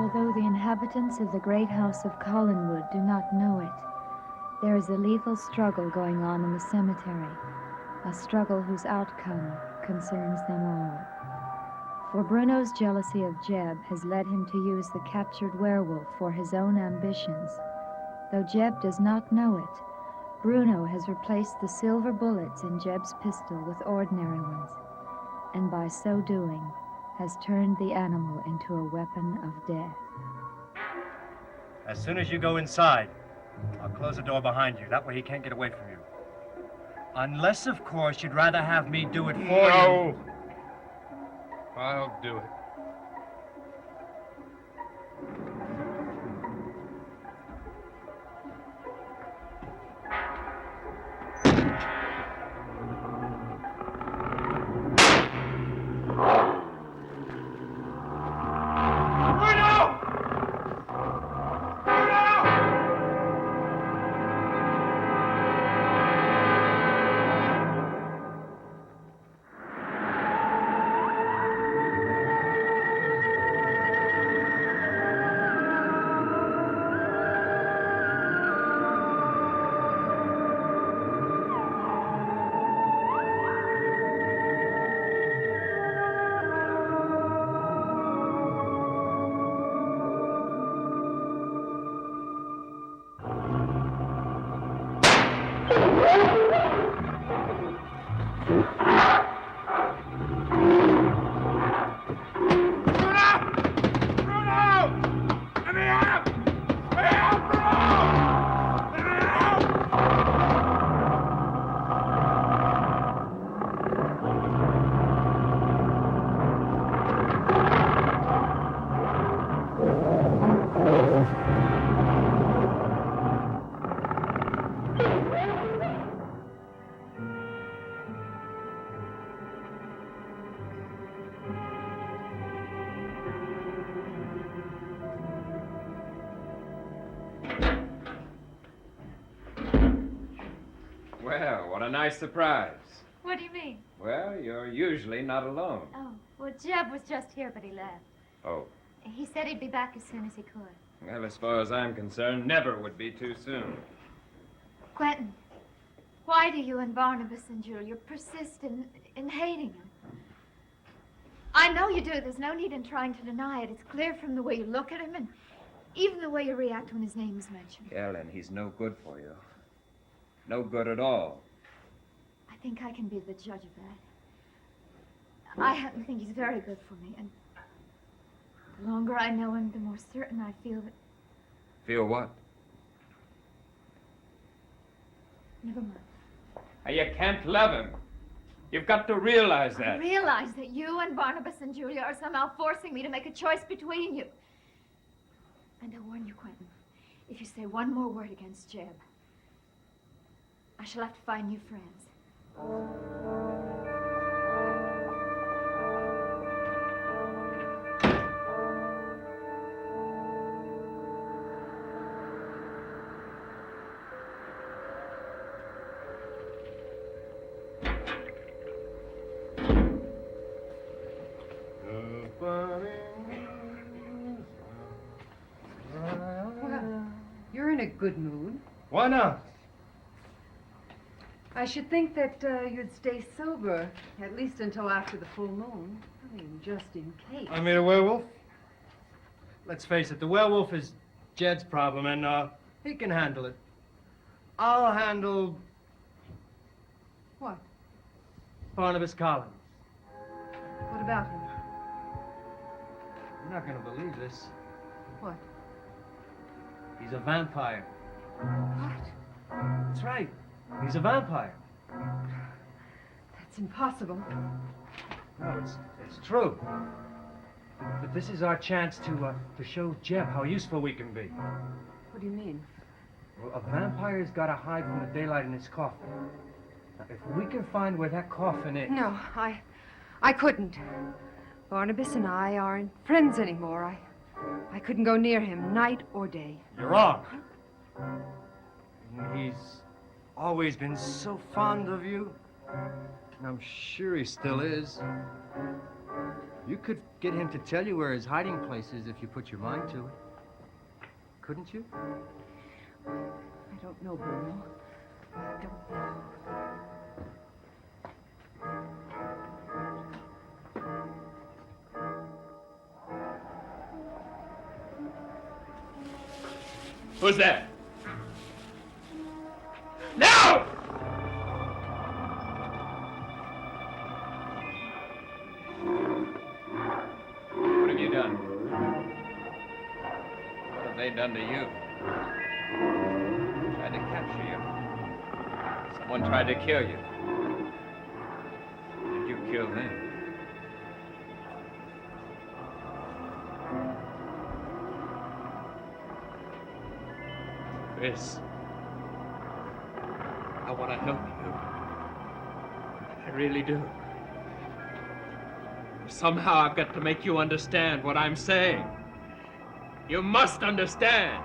Although the inhabitants of the great house of Collinwood do not know it, there is a lethal struggle going on in the cemetery, a struggle whose outcome concerns them all. For Bruno's jealousy of Jeb has led him to use the captured werewolf for his own ambitions. Though Jeb does not know it, Bruno has replaced the silver bullets in Jeb's pistol with ordinary ones, and by so doing has turned the animal into a weapon of death. As soon as you go inside, I'll close the door behind you. That way he can't get away from you. Unless, of course, you'd rather have me do it for you. No! I'll do it. Well, what a nice surprise. What do you mean? Well, you're usually not alone. Oh, well, Jeb was just here, but he left. Oh. He said he'd be back as soon as he could. Well, as far as I'm concerned, never would be too soon. Quentin, why do you and Barnabas and Julia persist in hating him? I know you do. There's no need in trying to deny it. It's clear from the way you look at him and even the way you react when his name is mentioned. Ellen, he's no good for you. No good at all. I think I can be the judge of that. I happen to think he's very good for me, and the longer I know him, the more certain I feel that... Feel what? Never mind. You can't love him. You've got to realize that. I realize that you and Barnabas and Julia are somehow forcing me to make a choice between you. And I warn you, Quentin, if you say one more word against Jeb, I shall have to find new friends. Well, you're in a good mood. Why not? I should think that you'd stay sober, at least until after the full moon. I mean, just in case. I mean a werewolf? Let's face it, the werewolf is Jed's problem, and he can handle it. I'll handle What? Barnabas Collins. What about him? You're not going to believe this. What? He's a vampire. What? That's right. He's a vampire. That's impossible. No, it's true. But this is our chance to show Jeb how useful we can be. What do you mean? Well, a vampire's got to hide from the daylight in his coffin. Now, if we can find where that coffin is... No, I couldn't. Barnabas and I aren't friends anymore. I couldn't go near him night or day. You're wrong. He's always been so fond of you. I'm sure he still is. You could get him to tell you where his hiding place is if you put your mind to it. Couldn't you? I don't know, Bruno. I don't know. Who's there? No! What have you done? What have they done to you? Tried to capture you. Someone tried to kill you. Did you kill them? Chris, I want to help you. I really do. Somehow I've got to make you understand what I'm saying. You must understand.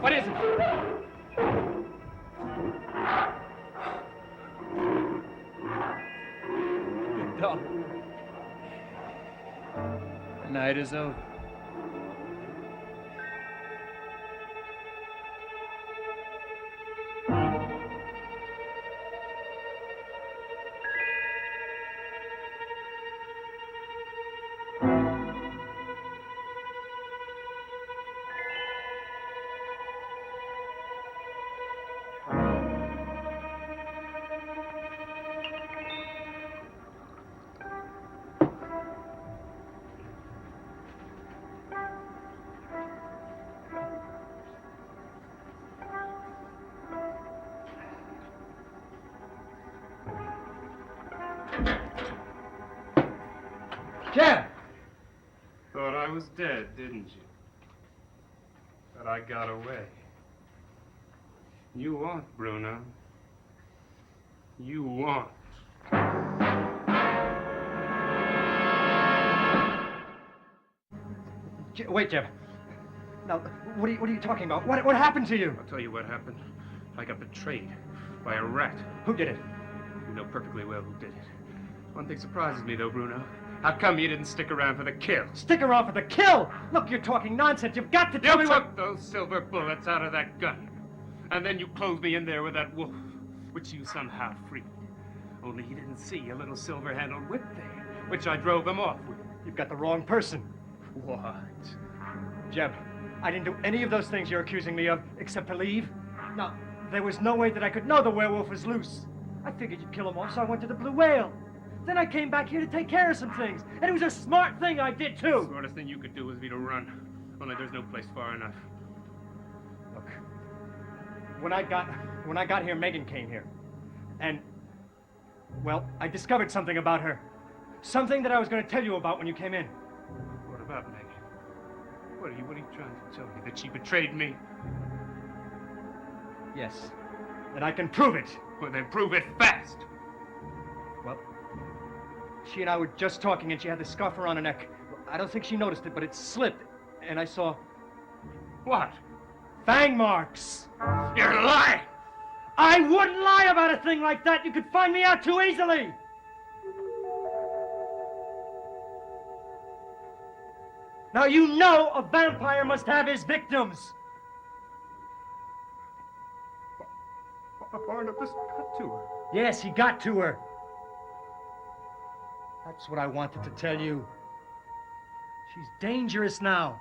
What is it? Dog. The night is over. Jeb! Thought I was dead, didn't you? But I got away. You want, Bruno. You want. Wait, Jeb. Now, what are you talking about? What happened to you? I'll tell you what happened. I got betrayed by a rat. Who did it? You know perfectly well who did it. One thing surprises me, though, Bruno. How come you didn't stick around for the kill? Stick around for the kill! Look, you're talking nonsense. You've got to tell me You what... took those silver bullets out of that gun. And then you closed me in there with that wolf, which you somehow freed. Only he didn't see a little silver-handled whip there, which I drove him off with. You've got the wrong person. What? Jeb, I didn't do any of those things you're accusing me of, except to leave. Now, there was no way that I could know the werewolf was loose. I figured you'd kill him off, so I went to the Blue Whale. Then I came back here to take care of some things. And it was a smart thing I did, too. The smartest thing you could do would be to run. Only there's no place far enough. Look, when I got here, Megan came here. And, well, I discovered something about her. Something that I was going to tell you about when you came in. What about Megan? What are you trying to tell me? That she betrayed me? Yes. And I can prove it. Well, then prove it fast. Well, she and I were just talking, and she had the scarf around her neck. I don't think she noticed it, but it slipped, and I saw... What? Fang marks! You're lying! I wouldn't lie about a thing like that! You could find me out too easily! Now you know a vampire must have his victims! Barnabas got to her. Yes, he got to her. That's what I wanted to tell you. She's dangerous now.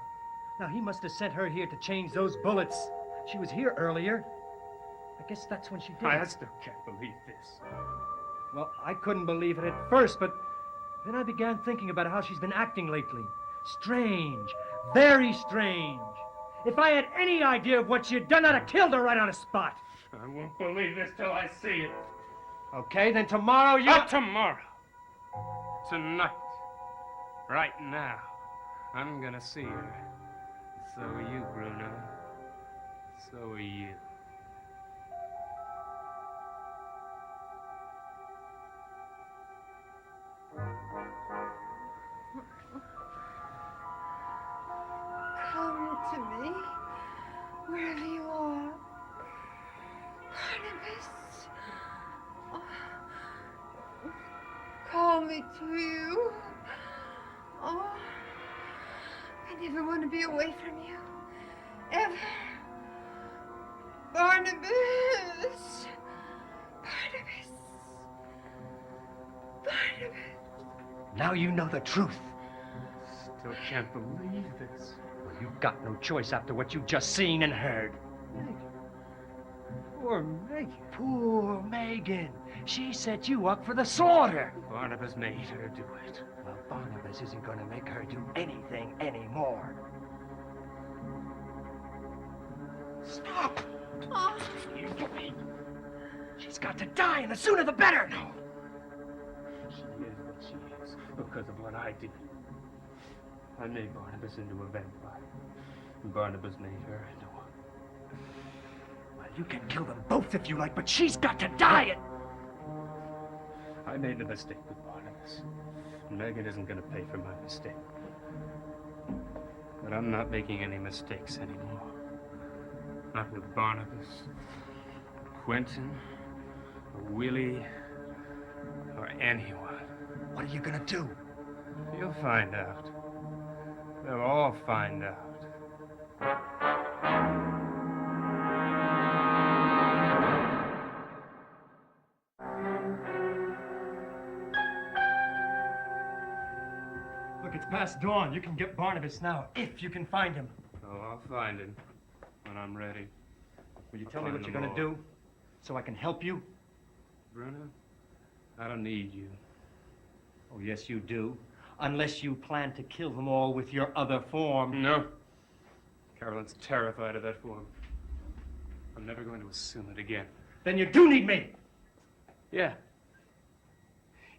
Now, he must have sent her here to change those bullets. She was here earlier. I guess that's when she did. I still can't believe this. Well, I couldn't believe it at first, but then I began thinking about how she's been acting lately. Strange. Very strange. If I had any idea of what she had done, I'd have killed her right on the spot. I won't believe this till I see it. Okay, then tomorrow you... Not tomorrow. Tonight. Right now. I'm gonna see her. So are you, Bruno. So are you. Come to me, wherever you are. Barnabas. Oh. call me to you. Oh, I never want to be away from you. Ever. Barnabas. Barnabas. Barnabas. Now you know the truth. Still can't believe this. Well, you've got no choice after what you've just seen and heard. Poor Megan. Poor Megan. She set you up for the slaughter. Barnabas made her do it. Well, Barnabas isn't going to make her do anything anymore. Stop! Oh. She's got to die, and the sooner the better. No. She is what she is because of what I did. I made Barnabas into a vampire. And Barnabas made her into one. Well, you can kill them both if you like, but she's got to die. I made a mistake with Barnabas. Megan isn't going to pay for my mistake. But I'm not making any mistakes anymore. Not with Barnabas, Quentin, or Willie, or anyone. What are you going to do? You'll find out. They'll all find out. Look, it's past dawn. You can get Barnabas now, if you can find him. Oh, I'll find him when I'm ready. Will you tell me what you're going to do so I can help you? Bruno, I don't need you. Oh, yes, you do. Unless you plan to kill them all with your other form. No. Carolyn's terrified of that form. I'm never going to assume it again. Then you do need me. Yeah.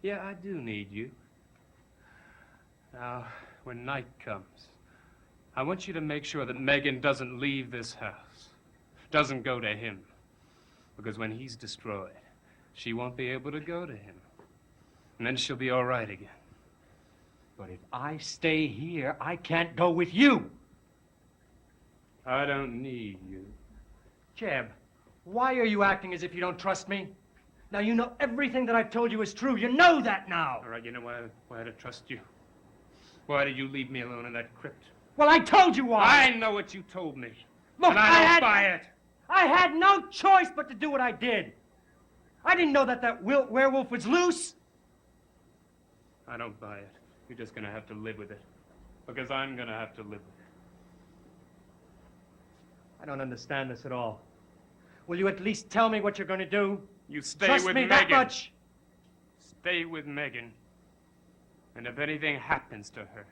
Yeah, I do need you. Now, when night comes, I want you to make sure that Megan doesn't leave this house. Doesn't go to him. Because when he's destroyed, she won't be able to go to him. And then she'll be all right again. But if I stay here, I can't go with you. I don't need you. Jeb, why are you acting as if you don't trust me? Now, you know everything that I've told you is true. You know that now. All right, you know why to trust you? Why did you leave me alone in that crypt? Well, I told you why. I know what you told me. Look, and I don't buy it. I had no choice but to do what I did. I didn't know that werewolf was loose. I don't buy it. You're just gonna have to live with it. Because I'm gonna have to live with it. I don't understand this at all. Will you at least tell me what you're going to do? You stay Trust with me Megan. that much. Stay with Megan. And if anything happens to her,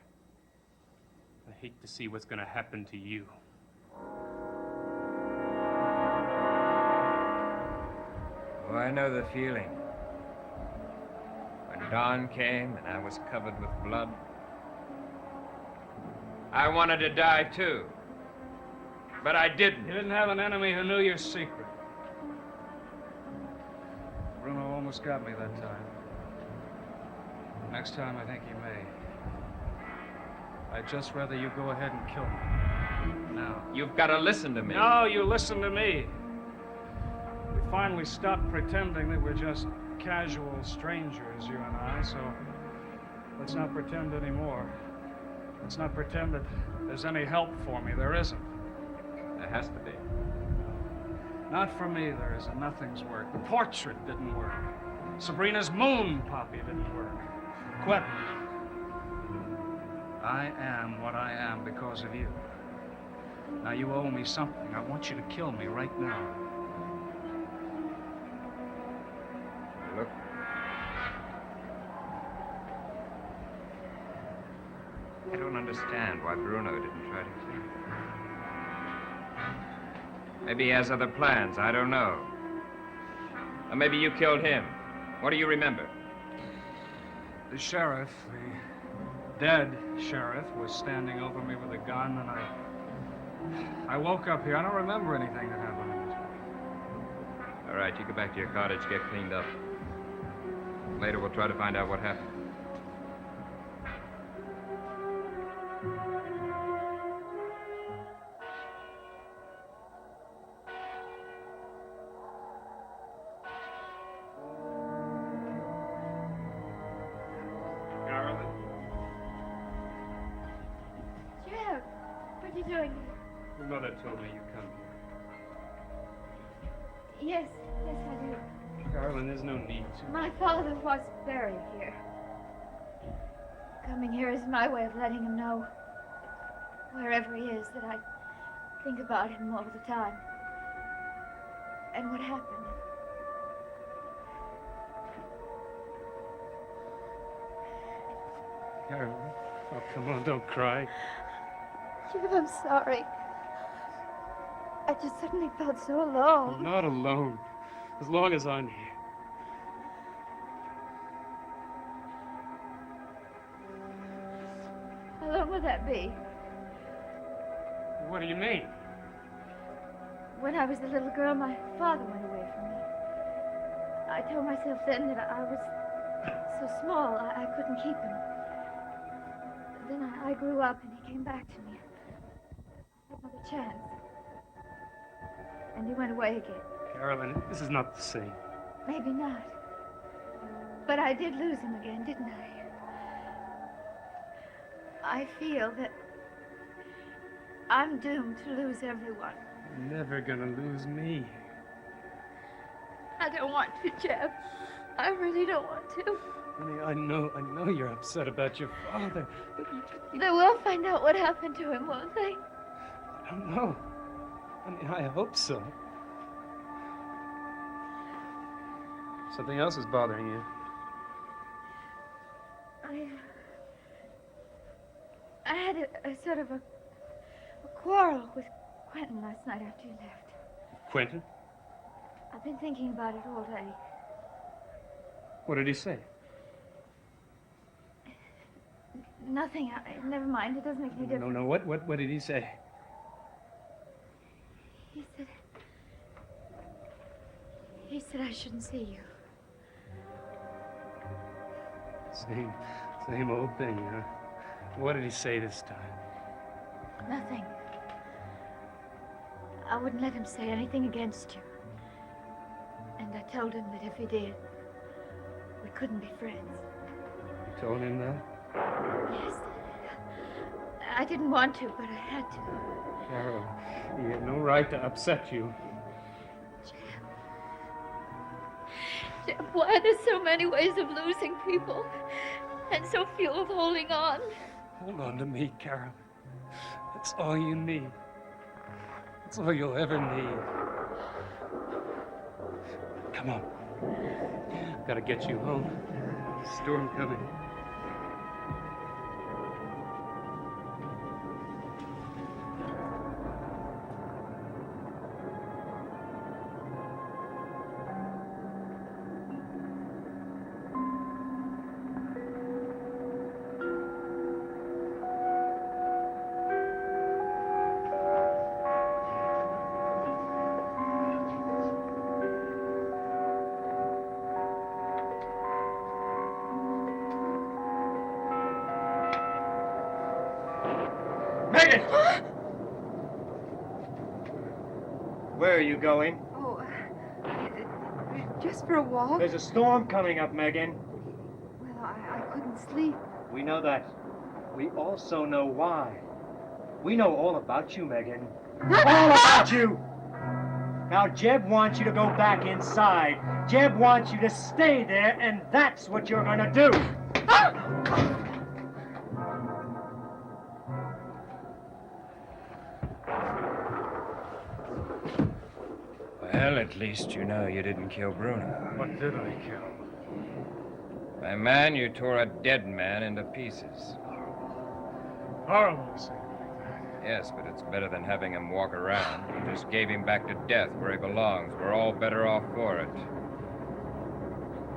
I hate to see what's gonna happen to you. Oh, I know the feeling. When dawn came and I was covered with blood, I wanted to die too. But I didn't. You didn't have an enemy who knew your secret. Bruno almost got me that time. Next time, I think he may. I'd just rather you go ahead and kill me. Now. You've got to listen to me. No, you listen to me. We finally stopped pretending that we're just casual strangers, you and I, so let's not pretend anymore. Let's not pretend that there's any help for me. There isn't. There has to be. Not for me, there isn't. Nothing's worked. The portrait didn't work. Sabrina's moon poppy didn't work. Quentin, I am what I am because of you. Now, you owe me something. I want you to kill me right now. Look. I don't understand why Bruno didn't try to kill you. Maybe he has other plans. I don't know. Or maybe you killed him. What do you remember? The sheriff, the dead sheriff, was standing over me with a gun, and I woke up here. I don't remember anything that happened in between. All right, you go back to your cottage, get cleaned up. Later, we'll try to find out what happened. Your mother told me you come here. Yes, I do. Carolyn, there's no need to. My father was buried here. Coming here is my way of letting him know, wherever he is, that I think about him all the time. And what happened. Carolyn, oh, come on, don't cry. Jim, I'm sorry. I just suddenly felt so alone. You're not alone, as long as I'm here. How long will that be? What do you mean? When I was a little girl, my father went away from me. I told myself then that I was so small, I couldn't keep him. Then I grew up and he came back to me. Another chance. And he went away again. Carolyn, this is not the same. Maybe not. But I did lose him again, didn't I? I feel that I'm doomed to lose everyone. You're never gonna lose me. I don't want to, Jeff. I really don't want to. Honey, I know you're upset about your father, but you They will find out what happened to him, won't they? I don't know. I mean, I hope so. Something else is bothering you. I had a sort of a quarrel with Quentin last night after you left. Quentin? I've been thinking about it all day. What did he say? Nothing. Never mind. It doesn't make any difference. No. What did he say? He said I shouldn't see you. Same old thing, huh? What did he say this time? Nothing. I wouldn't let him say anything against you. And I told him that if he did, we couldn't be friends. You told him that? Yes. I didn't want to, but I had to. Carol, he had no right to upset you. Jeff, why are there so many ways of losing people and so few of holding on? Hold on to me, Carol. That's all you need. That's all you'll ever need. Come on. Gotta get you home. Storm coming. Megan! Where are you going? Oh, just for a walk. There's a storm coming up, Megan. Well, I couldn't sleep. We know that. We also know why. We know all about you, Megan. All about you! Now, Jeb wants you to go back inside. Jeb wants you to stay there, and that's what you're gonna do. Well, at least you know you didn't kill Bruno. What did I kill? My man, you tore a dead man into pieces. Horrible to see. Yes, but it's better than having him walk around. You just gave him back to death where he belongs. We're all better off for it.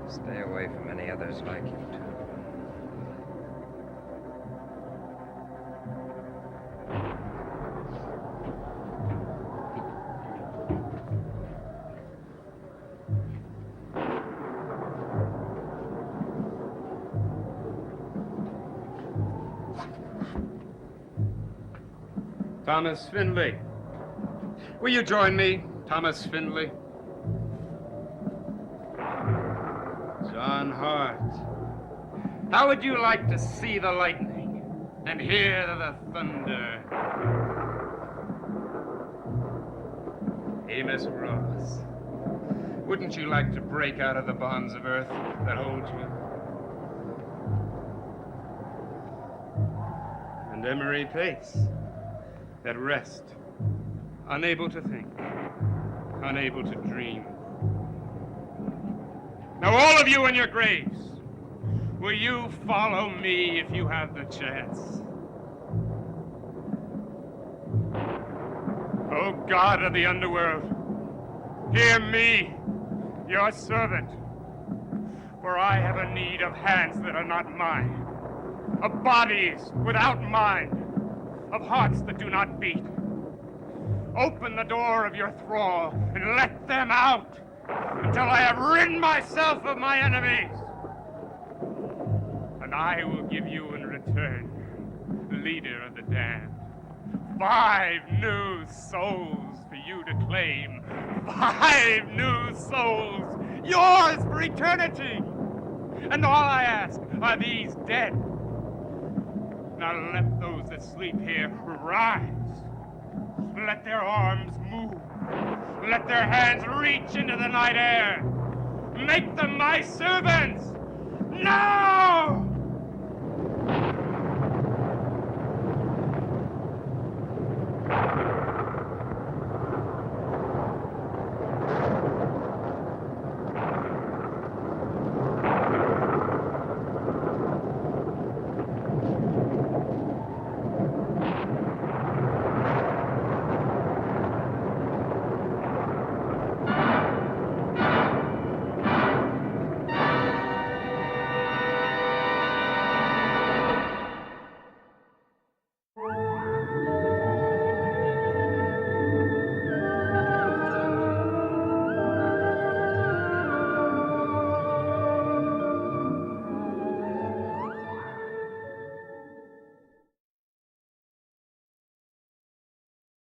Stay away from any others like you, too. Thomas Findlay. Will you join me, Thomas Findlay? John Hart. How would you like to see the lightning and hear the thunder? Amos Ross. Wouldn't you like to break out of the bonds of earth that hold you? And Emery Pace, at rest, unable to think, unable to dream. Now all of you in your graves, will you follow me if you have the chance? Oh God of the underworld, hear me, your servant, for I have a need of hands that are not mine, of bodies without mind, of hearts that do not beat. Open the door of your thrall and let them out until I have ridden myself of my enemies. And I will give you in return, leader of the damned, 5 new souls for you to claim. 5 new souls, yours for eternity. And all I ask are these dead. Now let those that sleep here rise. Let their arms move. Let their hands reach into the night air. Make them my servants. Now!